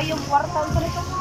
Yung kwartal ko nito.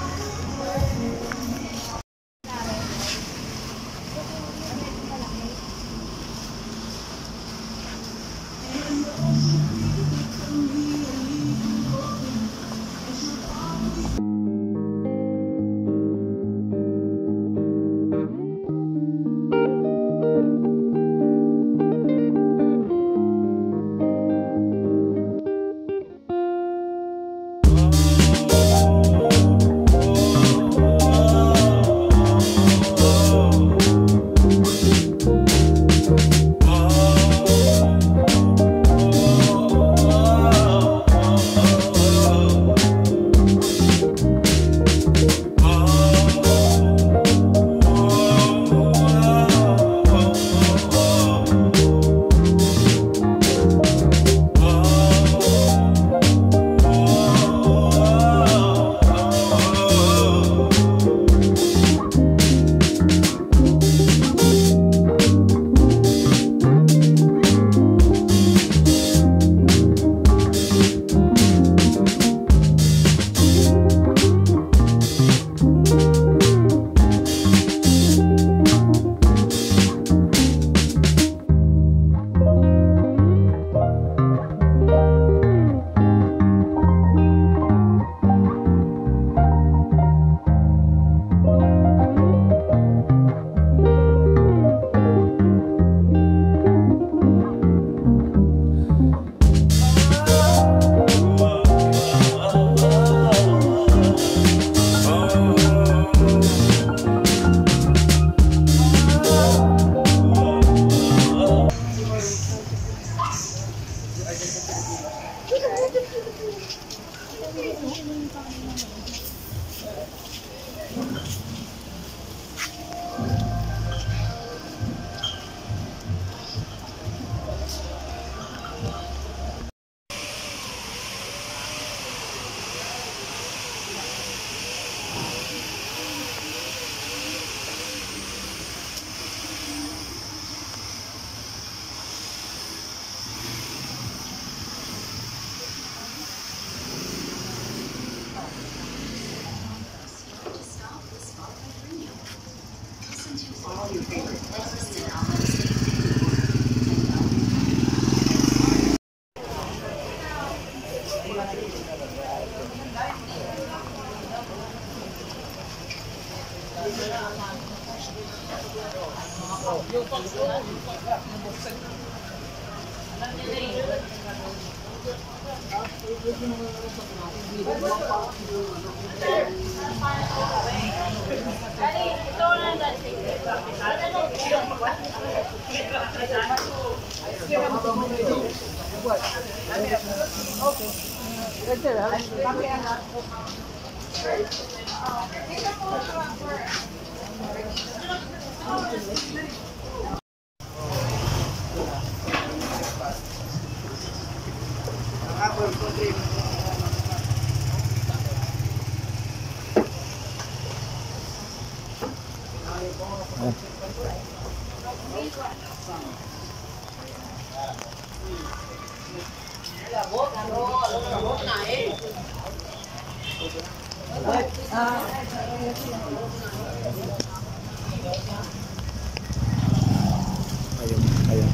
Ayun, ayun.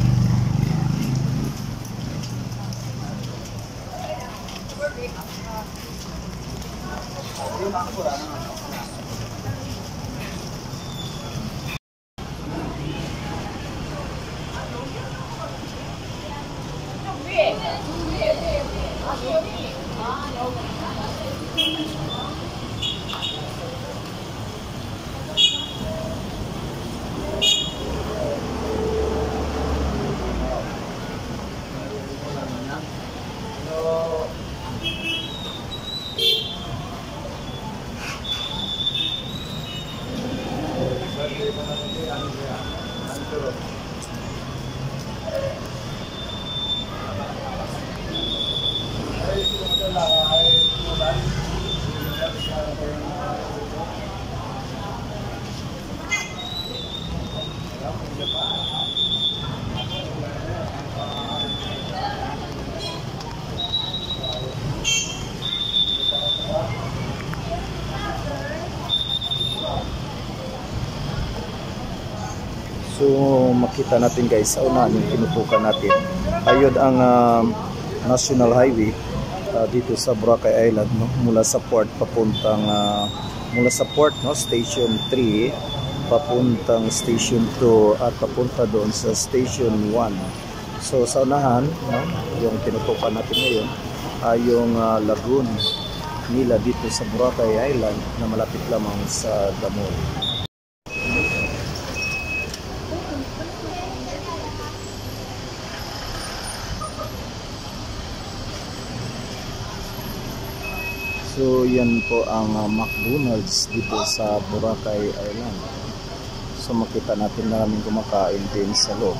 So makita natin guys sa unahan yung tinutukan natin. Ayun ang National Highway dito sa Boracay Island, no? Mula sa port papuntang mula sa port, no, Station 3 papuntang Station 2 at papunta doon sa Station 1. So sa unahan, no, yung tinutukan natin ngayon ay yung lagoon nila dito sa Boracay Island na malapit lamang sa Damol. So yan po ang McDonald's dito sa Boracay Island. So makita natin na maraming kumakain din sa loob.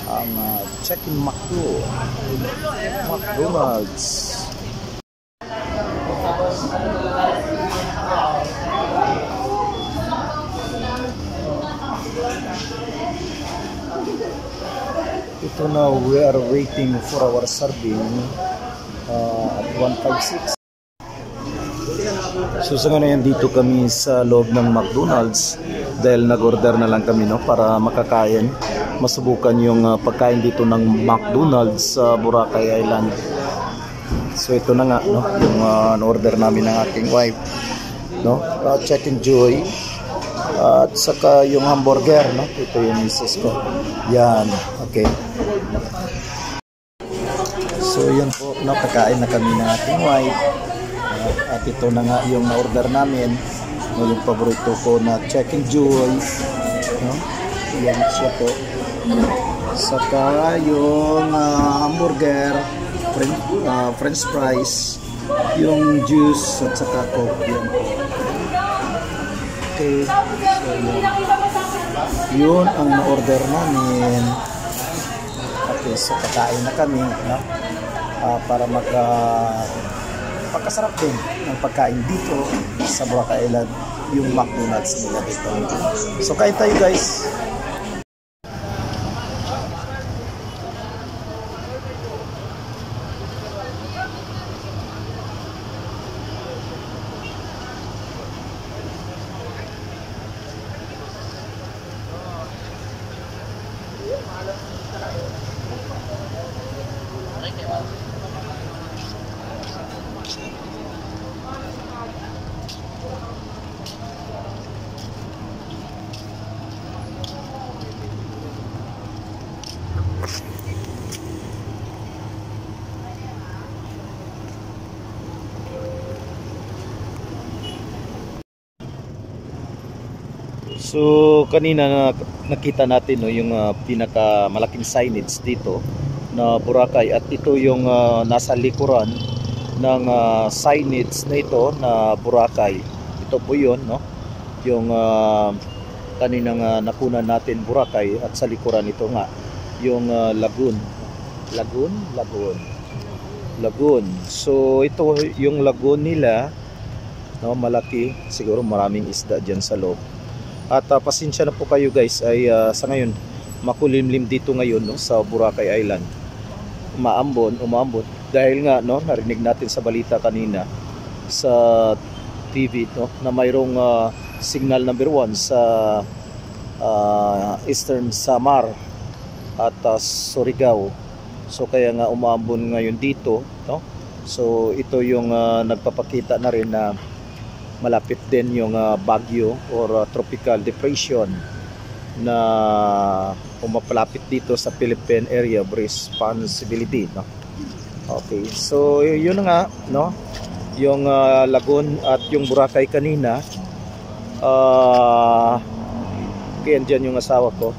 Ang Chicken McDonald's. Ito na, we are waiting for our serving at 156. So sa ngayon dito kami sa loob ng McDonald's dahil nag-order na lang kami, no, para makakain, masubukan yung pagkain dito ng McDonald's sa Boracay Island. So ito na nga, no, yung order namin ng aking wife, no, Chicken Joy at saka yung hamburger, no, ito yung misis ko. Yan, okay. So yan po, no, pagkain na kami ng aking wife. At ito na nga yung na-order namin, no, yung paborito ko na Chicken Joy, no? Yan siya po. Saka yung hamburger, french fries, yung juice at saka coke. Yan po. Okay, so yun ang na-order namin. Okay, so kakain na kami, no? Para pagkasarap din ng pagkain dito sa Boracay Island, yung McDonald's nila dito. So kain tayo guys. So kanina nakita natin, no, yung pinakamalaking signage dito na Boracay, at ito yung nasa likuran ng signage na ito na Boracay. Ito po yun, no, yung kaninang nakunan natin Boracay, at sa likuran ito nga yung lagoon. So ito yung lagoon nila, no, malaki, siguro maraming isda dyan sa loob. At pasensya na po kayo guys, ay sa ngayon makulimlim dito ngayon, no, sa Boracay Island. Umambon dahil nga, no, narinig natin sa balita kanina sa TV, no, na mayroong signal number 1 sa Eastern Samar at Surigao. So kaya nga umambon ngayon dito, no. So ito yung nagpapakita na rin na malapit din yung bagyo or tropical depression na umapalapit dito sa Philippine Area of Responsibility, no? Okay, so yun nga, no, yung Lagun at yung Boracay kanina, kaya dyan yung asawa ko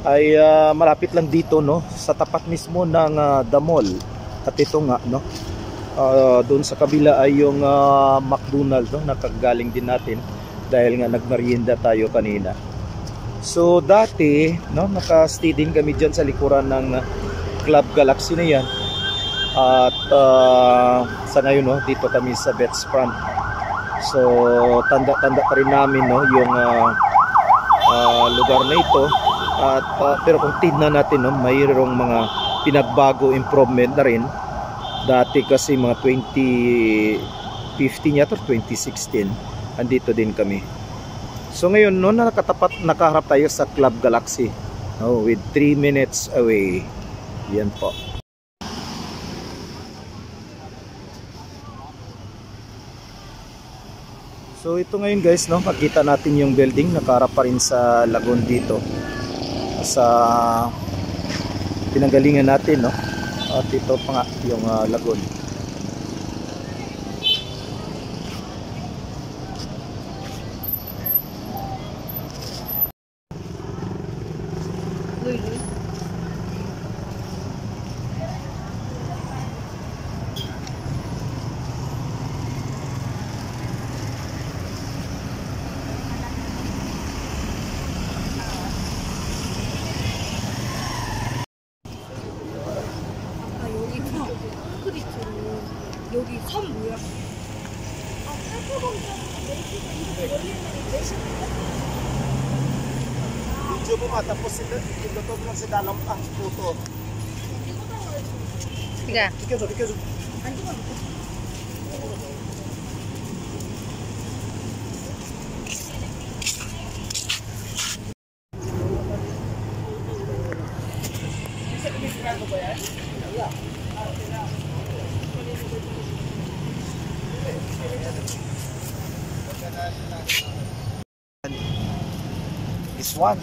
ay malapit lang dito, no, sa tapat mismo ng The Mall. At ito nga, no, doon sa kabila ay yung McDonald's, no, nakagaling din natin dahil nga nagmerienda tayo kanina. So dati, no, naka-stay din kami dyan sa likuran ng Club Galaxy na yan. At sa ngayon, no, dito kami sa Beachfront. So tanda-tanda pa rin namin, no, yung lugar na ito. At pero kung tignan natin, no, mayroong mga pinagbago, improvement na rin. Dati kasi mga 2015 yata, 2016, andito din kami. So ngayon, no, nakaharap tayo sa Club Galaxy, no, with 3 minutes away. Yan po. So ito ngayon guys, no, makita natin yung building, nakaharap pa rin sa Lagun dito, sa pinanggalingan natin, no. At ito pa nga yung Lagun. 여기 선 뭐야? Video mo tapos sila, itutok lang sa dalam ang photo. Tiga. Tiga. This one.